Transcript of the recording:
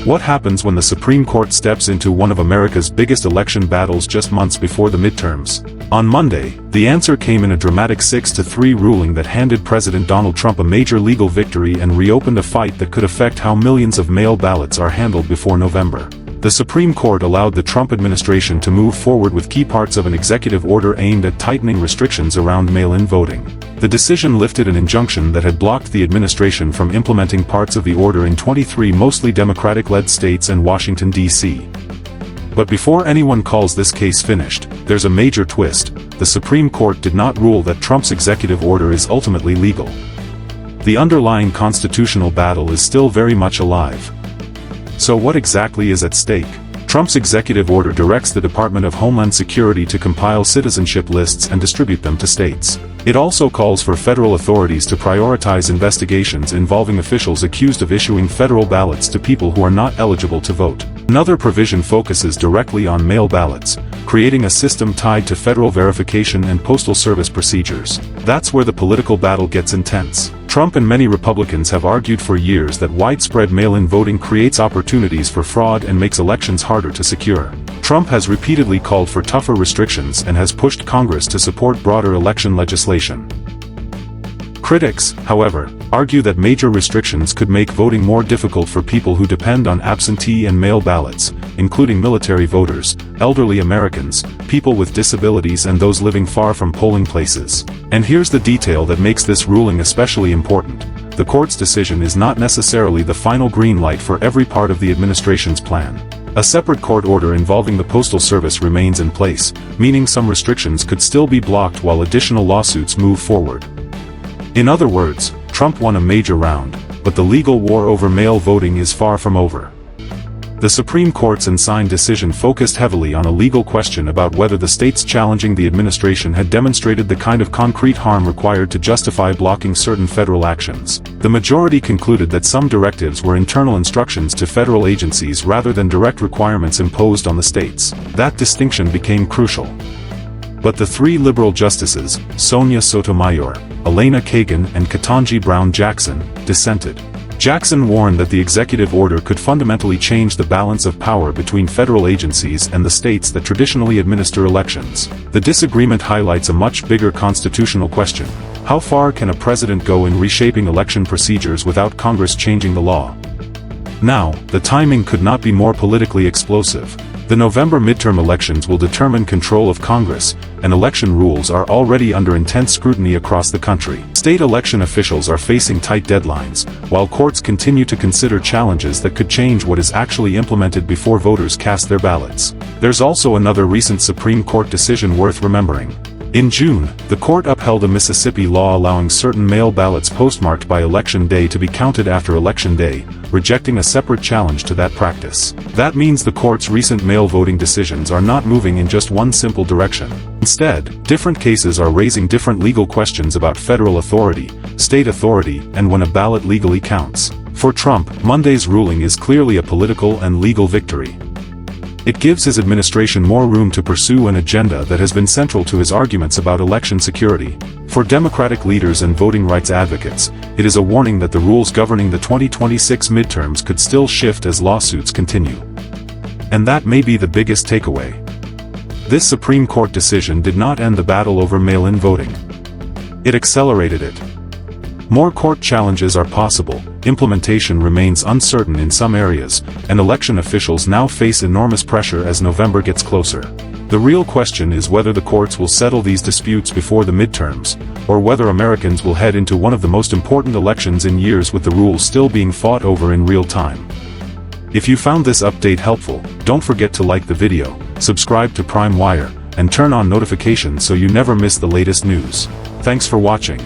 What happens when the Supreme Court steps into one of America's biggest election battles just months before the midterms? On Monday, the answer came in a dramatic 6-3 ruling that handed President Donald Trump a major legal victory and reopened a fight that could affect how millions of mail ballots are handled before November. The Supreme Court allowed the Trump administration to move forward with key parts of an executive order aimed at tightening restrictions around mail-in voting. The decision lifted an injunction that had blocked the administration from implementing parts of the order in 23 mostly Democratic-led states and Washington, D.C. But before anyone calls this case finished, there's a major twist. The Supreme Court did not rule that Trump's executive order is ultimately legal. The underlying constitutional battle is still very much alive. So what exactly is at stake? Trump's executive order directs the Department of Homeland Security to compile citizenship lists and distribute them to states. It also calls for federal authorities to prioritize investigations involving officials accused of issuing federal ballots to people who are not eligible to vote. Another provision focuses directly on mail ballots, creating a system tied to federal verification and postal service procedures. That's where the political battle gets intense. Trump and many Republicans have argued for years that widespread mail-in voting creates opportunities for fraud and makes elections harder to secure. Trump has repeatedly called for tougher restrictions and has pushed Congress to support broader election legislation. Critics, however, argue that major restrictions could make voting more difficult for people who depend on absentee and mail ballots, including military voters, elderly Americans, people with disabilities and those living far from polling places. And here's the detail that makes this ruling especially important. The court's decision is not necessarily the final green light for every part of the administration's plan. A separate court order involving the Postal Service remains in place, meaning some restrictions could still be blocked while additional lawsuits move forward. In other words, Trump won a major round, but the legal war over mail voting is far from over. The Supreme Court's unsigned decision focused heavily on a legal question about whether the states challenging the administration had demonstrated the kind of concrete harm required to justify blocking certain federal actions. The majority concluded that some directives were internal instructions to federal agencies rather than direct requirements imposed on the states. That distinction became crucial. But the three liberal justices, Sonia Sotomayor, Elena Kagan and Ketanji Brown Jackson, dissented. Jackson warned that the executive order could fundamentally change the balance of power between federal agencies and the states that traditionally administer elections. The disagreement highlights a much bigger constitutional question. How far can a president go in reshaping election procedures without Congress changing the law? Now, the timing could not be more politically explosive. The November midterm elections will determine control of Congress, and election rules are already under intense scrutiny across the country. State election officials are facing tight deadlines, while courts continue to consider challenges that could change what is actually implemented before voters cast their ballots. There's also another recent Supreme Court decision worth remembering. In June, the court upheld a Mississippi law allowing certain mail ballots postmarked by Election Day to be counted after Election Day, rejecting a separate challenge to that practice. That means the court's recent mail voting decisions are not moving in just one simple direction. Instead, different cases are raising different legal questions about federal authority, state authority, and when a ballot legally counts. For Trump, Monday's ruling is clearly a political and legal victory. It gives his administration more room to pursue an agenda that has been central to his arguments about election security. For Democratic leaders and voting rights advocates, it is a warning that the rules governing the 2026 midterms could still shift as lawsuits continue. And that may be the biggest takeaway. This Supreme Court decision did not end the battle over mail-in voting. It accelerated it. More court challenges are possible, implementation remains uncertain in some areas, and election officials now face enormous pressure as November gets closer. The real question is whether the courts will settle these disputes before the midterms, or whether Americans will head into one of the most important elections in years with the rules still being fought over in real time. If you found this update helpful, don't forget to like the video, subscribe to Prime Wire, and turn on notifications so you never miss the latest news. Thanks for watching.